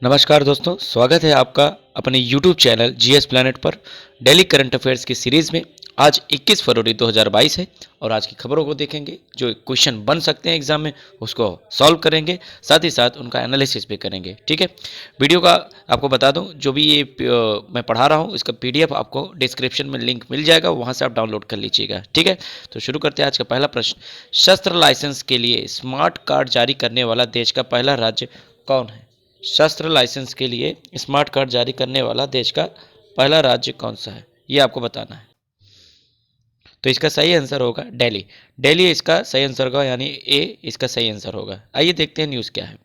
नमस्कार दोस्तों, स्वागत है आपका अपने YouTube चैनल जीएस प्लैनेट पर डेली करंट अफेयर्स की सीरीज़ में। आज 21 फरवरी 2022 है और आज की खबरों को देखेंगे। जो क्वेश्चन बन सकते हैं एग्जाम में उसको सॉल्व करेंगे, साथ ही साथ उनका एनालिसिस भी करेंगे। ठीक है, वीडियो का आपको बता दूं, जो भी ये मैं पढ़ा रहा हूं इसका PDF आपको डिस्क्रिप्शन में लिंक मिल जाएगा, वहां से आप डाउनलोड कर लीजिएगा। ठीक है, तो शुरू करते हैं आज का पहला प्रश्न। शस्त्र लाइसेंस के लिए स्मार्ट कार्ड जारी करने वाला देश का पहला राज्य कौन है? शस्त्र लाइसेंस के लिए स्मार्ट कार्ड जारी करने वाला देश का पहला राज्य कौन सा है, ये आपको बताना है। तो इसका सही आंसर होगा दिल्ली। दिल्ली इसका सही आंसर होगा, यानी ए इसका सही आंसर होगा। आइए देखते हैं न्यूज़ क्या है।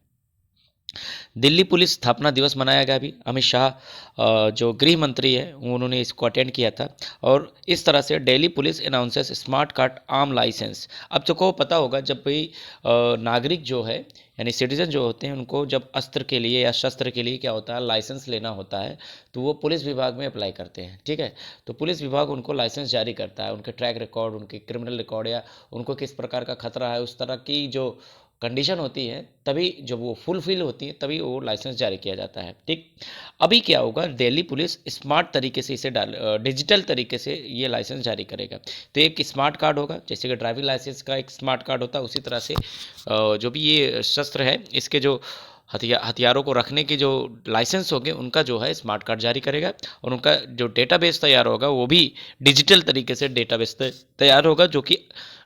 दिल्ली पुलिस स्थापना दिवस मनाया गया। अभी अमित शाह जो गृह मंत्री है उन्होंने इसको अटेंड किया था और इस तरह से Delhi police announces smart card arm licence. अब तो को पता होगा, जब भी नागरिक जो है यानी सिटीजन जो होते हैं उनको जब अस्त्र के लिए या शस्त्र के लिए क्या होता है, लाइसेंस लेना होता है, तो वो पुलिस विभाग में अप्लाई करते हैं। ठीक है, तो पुलिस विभाग उनको लाइसेंस जारी करता है। उनके ट्रैक रिकॉर्ड, उनके क्रिमिनल रिकॉर्ड या उनको किस प्रकार का खतरा है, उस तरह की जो कंडीशन होती है, तभी जब वो फुलफिल होती है तभी वो लाइसेंस जारी किया जाता है। ठीक, अभी क्या होगा, दिल्ली पुलिस स्मार्ट तरीके से इसे डिजिटल तरीके से ये लाइसेंस जारी करेगा। तो एक स्मार्ट कार्ड होगा, जैसे कि ड्राइविंग लाइसेंस का एक स्मार्ट कार्ड होता है, उसी तरह से जो भी ये शस्त्र है इसके जो हथियारों को रखने के जो लाइसेंस होंगे उनका जो है स्मार्ट कार्ड जारी करेगा और उनका जो डेटाबेस तैयार होगा वो भी डिजिटल तरीके से डेटाबेस तैयार होगा, जो कि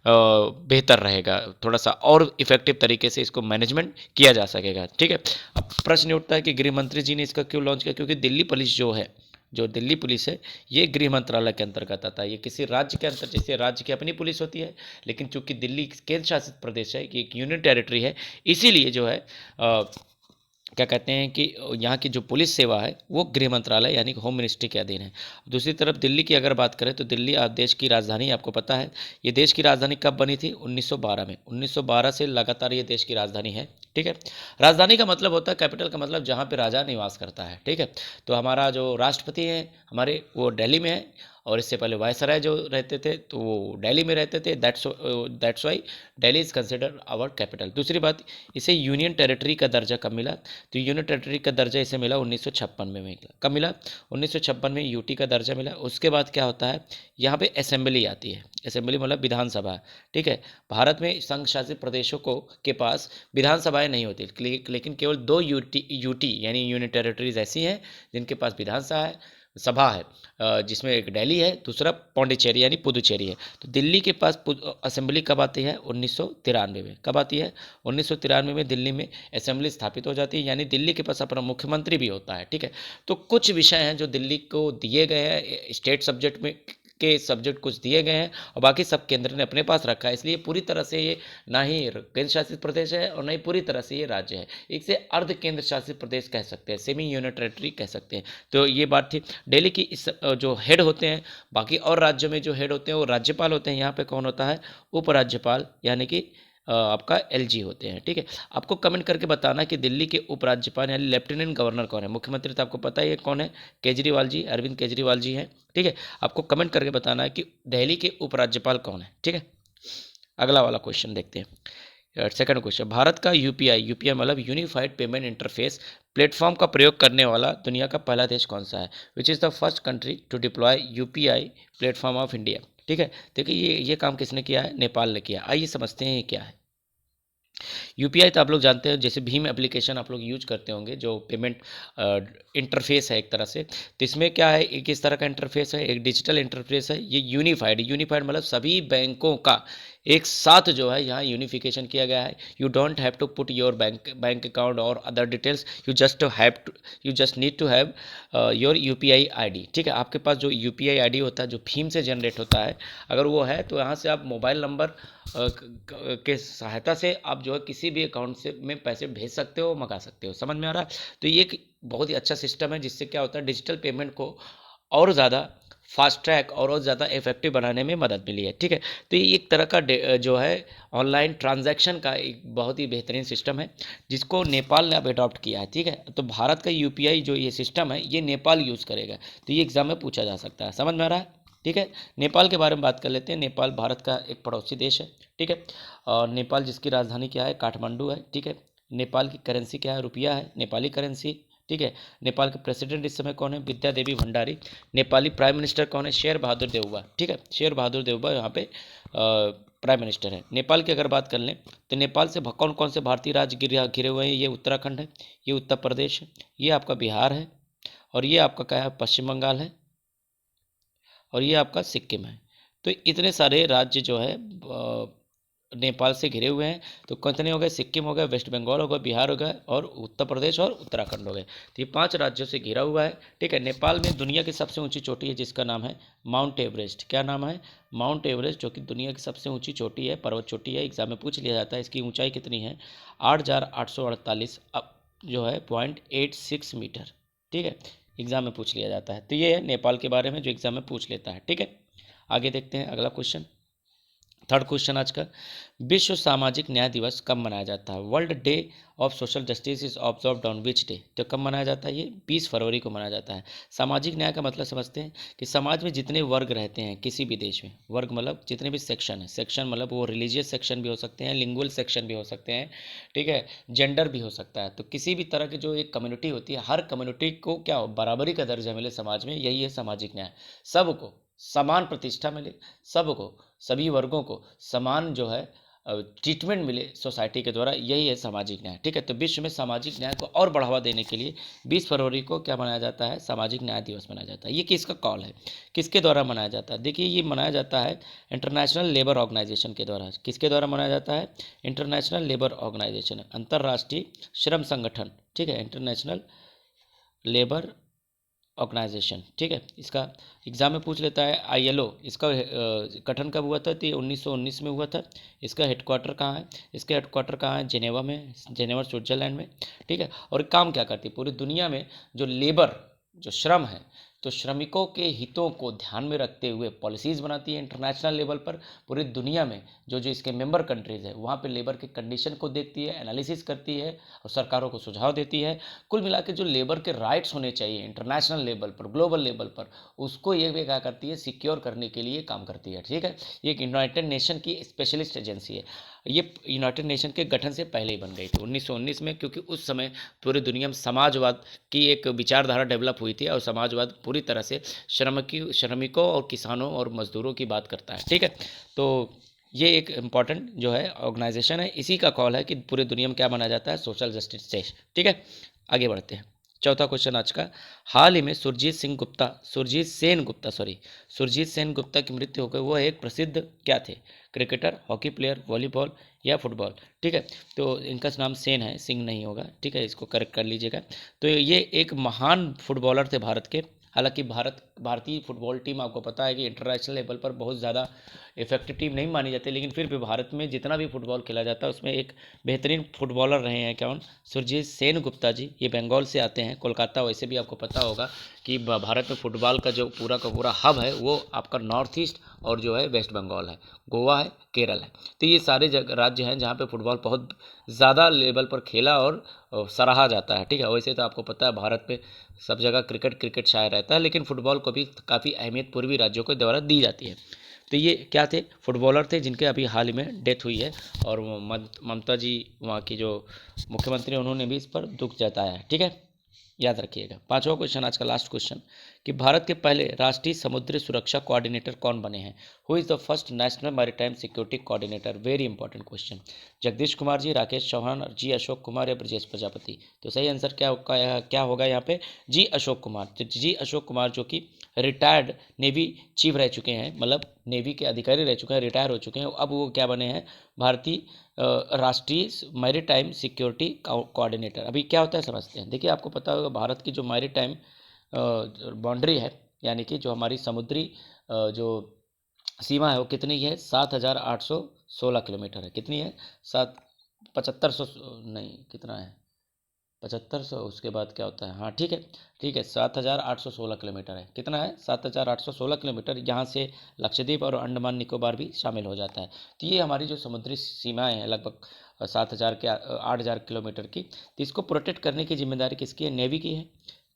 बेहतर रहेगा, थोड़ा सा और इफेक्टिव तरीके से इसको मैनेजमेंट किया जा सकेगा। ठीक है, अब प्रश्न उठता है कि गृह मंत्री जी ने इसका क्यों लॉन्च किया? क्योंकि दिल्ली पुलिस जो दिल्ली पुलिस है ये गृह मंत्रालय के अंतर्गत आता है। ये किसी राज्य के अंतर, जैसे राज्य की अपनी पुलिस होती है, लेकिन चूंकि दिल्ली केंद्र शासित प्रदेश है, ये एक यूनियन टेरिटरी है, इसीलिए जो है क्या कहते हैं कि यहाँ की जो पुलिस सेवा है वो गृह मंत्रालय यानी होम मिनिस्ट्री के अधीन है। दूसरी तरफ दिल्ली की अगर बात करें तो दिल्ली देश की राजधानी, आपको पता है ये देश की राजधानी कब बनी थी? 1912 में। 1912 से लगातार ये देश की राजधानी है। ठीक है, राजधानी का मतलब होता है, कैपिटल का मतलब जहाँ पे राजा निवास करता है। ठीक है, तो हमारा जो राष्ट्रपति है हमारे वो दिल्ली में है और इससे पहले वायसराय जो रहते थे तो वो दिल्ली में रहते थे। That's why Delhi is consider our capital. दूसरी बात, इसे यूनियन टेरिटरी का दर्जा कब मिला? तो यूनियन टेरिटरी का दर्जा इसे मिला 1956 में मिला। कब मिला? 1956 में यूटी का दर्जा मिला। उसके बाद क्या होता है, यहाँ पे असेंबली आती है। असेंबली मतलब विधानसभा। ठीक है, भारत में संघ शासित प्रदेशों को के पास विधानसभाएं नहीं होती, लेकिन केवल दो यूटी यानी यूनियन टेरिटरीज ऐसी हैं जिनके पास विधानसभा है, सभा है, जिसमें एक दिल्ली है, दूसरा पौंडीचेरी यानी पुदुचेरी है। तो दिल्ली के पास असेंबली कब आती है? 1993 में। कब आती है? 1993 में दिल्ली में असेंबली स्थापित हो जाती है, यानी दिल्ली के पास अपना मुख्यमंत्री भी होता है। ठीक है, तो कुछ विषय हैं जो दिल्ली को दिए गए हैं, स्टेट सब्जेक्ट में के सब्जेक्ट कुछ दिए गए हैं और बाकी सब केंद्र ने अपने पास रखा है। इसलिए पूरी तरह से ये ना ही केंद्र शासित प्रदेश है और ना ही पूरी तरह से ये राज्य है। इसे अर्ध केंद्र शासित प्रदेश कह सकते हैं, सेमी यूनियन टेरिटरी कह सकते हैं। तो ये बात थी दिल्ली की। इस जो हेड होते हैं, बाकी और राज्यों में जो हेड होते हैं वो राज्यपाल होते हैं। यहाँ पे कौन होता है? उपराज्यपाल, यानी कि आपका एलजी होते हैं। ठीक है, आपको कमेंट करके बताना कि दिल्ली के उपराज्यपाल यानी लेफ्टिनेंट गवर्नर कौन है। मुख्यमंत्री तो आपको पता ही है कौन है, केजरीवाल जी, अरविंद केजरीवाल जी हैं। ठीक है, आपको कमेंट करके बताना है कि दिल्ली के उपराज्यपाल कौन है। ठीक है, अगला वाला क्वेश्चन देखते हैं। सेकंड क्वेश्चन, भारत का यूपीआई मतलब यूनिफाइड पेमेंट इंटरफेस प्लेटफॉर्म का प्रयोग करने वाला दुनिया का पहला देश कौन सा है? Which is the first country to deploy UPI platform of India. ठीक है, देखिए ये काम किसने किया है? नेपाल ने किया। आइए समझते हैं ये क्या है। यूपीआई तो आप लोग जानते हैं, जैसे भीम एप्लीकेशन आप लोग यूज करते होंगे, जो पेमेंट इंटरफेस है एक तरह से। तो इसमें क्या है, एक इस तरह का इंटरफेस है, एक डिजिटल इंटरफेस है। ये यूनिफाइड मतलब सभी बैंकों का एक साथ जो है यहाँ यूनिफिकेशन किया गया है। You don't have to put your bank account और other details, you just need to have your UPI ID. ठीक है, आपके पास जो यूपीआई आईडी होता है जो भीम से जनरेट होता है, अगर वो है तो यहाँ से आप मोबाइल नंबर के सहायता से आप जो है किसी भी अकाउंट से में पैसे भेज सकते हो, मंगा सकते हो। समझ में आ रहा है? तो ये एक बहुत ही अच्छा सिस्टम है, जिससे क्या होता है, डिजिटल पेमेंट को और ज़्यादा फास्ट ट्रैक और ज़्यादा इफेक्टिव बनाने में मदद मिली है। ठीक है, तो ये एक तरह का जो है ऑनलाइन ट्रांजैक्शन का एक बहुत ही बेहतरीन सिस्टम है, जिसको नेपाल ने अब अडॉप्ट किया है। ठीक है, तो भारत का यूपीआई जो ये सिस्टम है ये नेपाल यूज़ करेगा। तो ये एग्जाम में पूछा जा सकता है। समझ में आ रहा है? ठीक है, नेपाल के बारे में बात कर लेते हैं। नेपाल भारत का एक पड़ोसी देश है। ठीक है, और नेपाल जिसकी राजधानी क्या है? काठमांडू है। ठीक है, नेपाल की करेंसी क्या है? रुपया है, नेपाली करेंसी। ठीक है। नेपाल के प्रेसिडेंट इस समय कौन है? विद्या देवी भंडारी। नेपाली प्राइम मिनिस्टर कौन है? शेर बहादुर देउबा। ठीक है, शेर बहादुर देउबा यहाँ पे प्राइम मिनिस्टर है। नेपाल की अगर बात कर लें तो नेपाल से कौन कौन से भारतीय राज्य घिरे हुए हैं? ये उत्तराखंड है, ये उत्तर प्रदेश है, ये आपका बिहार है, और ये आपका क्या है? पश्चिम बंगाल है, और ये आपका सिक्किम है। तो इतने सारे राज्य जो है नेपाल से घिरे हुए हैं। तो कितने हो गए? सिक्किम हो गया, वेस्ट बंगाल हो गया, बिहार हो गया, और उत्तर प्रदेश और उत्तराखंड हो गए। तो ये 5 राज्यों से घिरा हुआ है। ठीक है। नेपाल में दुनिया की सबसे ऊंची चोटी है जिसका नाम है माउंट एवरेस्ट। क्या नाम है? माउंट एवरेस्ट, जो कि दुनिया की सबसे ऊंची चोटी है, पर्वत चोटी है। एग्जाम में पूछ लिया जाता है इसकी ऊंचाई कितनी है? 8,848 जो है 0.86 मीटर। ठीक है, एग्जाम में पूछ लिया जाता है। तो ये है नेपाल के बारे में जो एग्जाम में पूछ लेता है। ठीक है, आगे देखते हैं अगला क्वेश्चन। थर्ड क्वेश्चन आज का, विश्व सामाजिक न्याय दिवस कब मनाया जाता है? World day of social justice is observed on which day? तो कब मनाया जाता है? ये 20 फरवरी को मनाया जाता है। सामाजिक न्याय का मतलब समझते हैं कि समाज में जितने वर्ग रहते हैं किसी भी देश में, वर्ग मतलब जितने भी सेक्शन है, सेक्शन मतलब वो रिलीजियस सेक्शन भी हो सकते हैं, लिंगुअल सेक्शन भी हो सकते हैं, ठीक है, जेंडर भी हो सकता है। तो किसी भी तरह की जो एक कम्युनिटी होती है, हर कम्युनिटी को क्या हो? बराबरी का दर्जा मिले समाज में, यही है सामाजिक न्याय। सबको समान प्रतिष्ठा मिले, सबको, सभी वर्गों को समान जो है ट्रीटमेंट मिले सोसाइटी के द्वारा, यही है सामाजिक न्याय। ठीक है, तो विश्व में सामाजिक न्याय को और बढ़ावा देने के लिए 20 फरवरी को क्या मनाया जाता है? सामाजिक न्याय दिवस मनाया जाता है। ये किसका कॉल है? किसके द्वारा मनाया जाता है? देखिए, ये मनाया जाता है इंटरनेशनल लेबर ऑर्गेनाइजेशन के द्वारा। किसके द्वारा मनाया जाता है? इंटरनेशनल लेबर ऑर्गेनाइजेशन, अंतर्राष्ट्रीय श्रम संगठन। ठीक है, इंटरनेशनल लेबर ऑर्गेनाइजेशन। ठीक है, इसका एग्जाम में पूछ लेता है। ILO, इसका गठन कब हुआ था? तो ये 1919 में हुआ था। इसका हेडक्वार्टर कहाँ है? इसका हेडक्वार्टर कहाँ है? जेनेवा में, जेनेवा स्विट्जरलैंड में। ठीक है, और काम क्या करती है? पूरी दुनिया में जो लेबर, जो श्रम है, तो श्रमिकों के हितों को ध्यान में रखते हुए पॉलिसीज़ बनाती है इंटरनेशनल लेवल पर। पूरी दुनिया में जो जो इसके मेंबर कंट्रीज़ है वहाँ पे लेबर के कंडीशन को देखती है, एनालिसिस करती है और सरकारों को सुझाव देती है। कुल मिला के जो लेबर के राइट्स होने चाहिए इंटरनेशनल लेवल पर, ग्लोबल लेवल पर, उसको ये भी क्या करती है? सिक्योर करने के लिए काम करती है। ठीक है, ये एक यूनाइटेड नेशन की स्पेशलिस्ट एजेंसी है। ये यूनाइटेड नेशन के गठन से पहले ही बन गई थी 1919 में, क्योंकि उस समय पूरी दुनिया में समाजवाद की एक विचारधारा डेवलप हुई थी और समाजवाद पूरी तरह से श्रमिकों और किसानों और मजदूरों की बात करता है। ठीक है, तो ये एक इम्पॉर्टेंट जो है ऑर्गेनाइजेशन है, इसी का कॉल है कि पूरी दुनिया में क्या माना जाता है? Social justice day. ठीक है, आगे बढ़ते हैं। चौथा क्वेश्चन आज का, हाल ही में सुरजीत सेन गुप्ता की मृत्यु हो गई। वो एक प्रसिद्ध क्या थे? क्रिकेटर, हॉकी प्लेयर, वॉलीबॉल या फुटबॉल? ठीक है, तो इनका नाम सेन है, सिंह नहीं होगा। ठीक है, इसको करेक्ट कर लीजिएगा। तो ये एक महान फुटबॉलर थे भारत के। हालांकि भारतीय फुटबॉल टीम आपको पता है कि इंटरनेशनल लेवल पर बहुत ज़्यादा इफेक्टिव टीम नहीं मानी जाती, लेकिन फिर भी भारत में जितना भी फुटबॉल खेला जाता है उसमें एक बेहतरीन फुटबॉलर रहे हैं कौन? सुरजीत सेन गुप्ता जी। ये बंगाल से आते हैं, कोलकाता। वैसे भी आपको पता होगा कि भारत में फुटबॉल का जो पूरा का पूरा हब है वो आपका नॉर्थ ईस्ट और जो है वेस्ट बंगाल है, गोवा है, केरल है। तो ये सारे राज्य हैं जहाँ पे फुटबॉल बहुत ज़्यादा लेवल पर खेला और सराहा जाता है। ठीक है, वैसे तो आपको पता है भारत में सब जगह क्रिकेट क्रिकेट छाया रहता है, लेकिन फुटबॉल को भी काफ़ी अहमियत पूर्वी राज्यों के द्वारा दी जाती है। तो ये क्या थे? फुटबॉलर थे जिनके अभी हाल ही में डेथ हुई है, और ममता जी वहाँ की जो मुख्यमंत्री, उन्होंने भी इस पर दुख जताया है। ठीक है, याद रखिएगा। पांचवा क्वेश्चन, आज का लास्ट क्वेश्चन, कि भारत के पहले राष्ट्रीय समुद्री सुरक्षा कोऑर्डिनेटर कौन बने हैं? Who is the first national maritime security coordinator? Very important question. Jagdish Kumar ji, Rakesh Chauhan, ji Ashok Kumar या ब्रजेश प्रजापति? तो सही आंसर क्या होगा यहाँ पे? जी अशोक कुमार। तो जी अशोक कुमार जो कि रिटायर्ड नेवी चीफ रह चुके हैं, मतलब नेवी के अधिकारी रह चुके हैं, रिटायर हो चुके हैं। अब वो क्या बने हैं? भारतीय राष्ट्रीय मैरीटाइम सिक्योरिटी कोऑर्डिनेटर। अभी क्या होता है समझते हैं। देखिए, आपको पता होगा भारत की जो मैरीटाइम बाउंड्री है, यानी कि जो हमारी समुद्री जो सीमा है वो कितनी है? 7,816 किलोमीटर है। कितनी है? 7500 नहीं, कितना है? 7500। उसके बाद क्या होता है? हाँ, ठीक है, ठीक है, 7,816 किलोमीटर है। कितना है? 7,816 किलोमीटर। यहाँ से लक्षद्वीप और अंडमान निकोबार भी शामिल हो जाता है। तो ये हमारी जो समुद्री सीमाएं हैं लगभग 7,000 के 8,000 किलोमीटर की। तो इसको प्रोटेक्ट करने की जिम्मेदारी किसकी है? नेवी की है।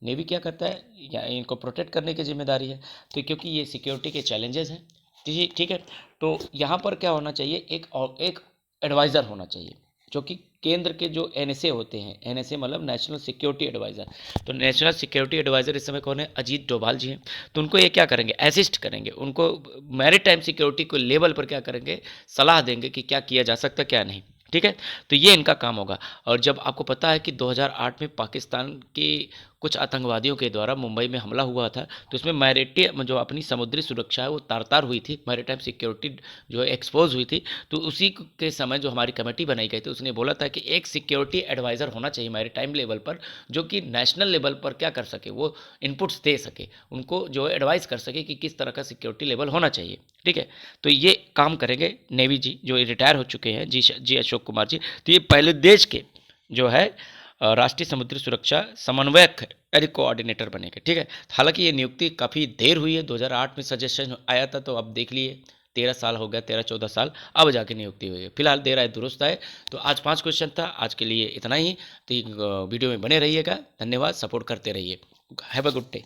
नेवी क्या करता है? या इनको प्रोटेक्ट करने की जिम्मेदारी है। तो क्योंकि ये सिक्योरिटी के चैलेंजेस हैं, ठीक है, तो यहाँ पर क्या होना चाहिए? एक एडवाइज़र होना चाहिए। जो कि केंद्र के जो एनएसए होते हैं, एनएसए मतलब नेशनल सिक्योरिटी एडवाइज़र, तो नेशनल सिक्योरिटी एडवाइज़र इस समय कौन है? अजीत डोभाल जी हैं। तो उनको ये क्या करेंगे? असिस्ट करेंगे, उनको मैरीटाइम सिक्योरिटी को लेवल पर क्या करेंगे? सलाह देंगे कि क्या किया जा सकता है, क्या नहीं। ठीक है, तो ये इनका काम होगा। और जब आपको पता है कि 2008 में पाकिस्तान के कुछ आतंकवादियों के द्वारा मुंबई में हमला हुआ था, तो उसमें मैरिटाइम जो अपनी समुद्री सुरक्षा है वो तार-तार हुई थी, मैरिटाइम सिक्योरिटी जो है एक्सपोज़ हुई थी। तो उसी के समय जो हमारी कमेटी बनाई गई थी, उसने बोला था कि एक सिक्योरिटी एडवाइज़र होना चाहिए मैरिटाइम लेवल पर, जो कि नेशनल लेवल पर क्या कर सके, वो इनपुट्स दे सके, उनको जो है एडवाइस कर सके कि किस तरह का सिक्योरिटी लेवल होना चाहिए। ठीक है, तो ये काम करेंगे नेवी जी, जो रिटायर हो चुके हैं, जी अशोक कुमार जी। तो ये पहले देश के जो है राष्ट्रीय समुद्री सुरक्षा समन्वयक यानी कोऑर्डिनेटर बनेंगे। ठीक है, हालांकि ये नियुक्ति काफ़ी देर हुई है, 2008 में सजेशन आया था, तो अब देख लिए 13 साल हो गया, 13-14 साल, अब जाके नियुक्ति हुई है। फिलहाल देर आए दुरुस्त आए। तो आज 5 क्वेश्चन था, आज के लिए इतना ही। तो वीडियो में बने रहिएगा। धन्यवाद, सपोर्ट करते रहिए। Have a good day.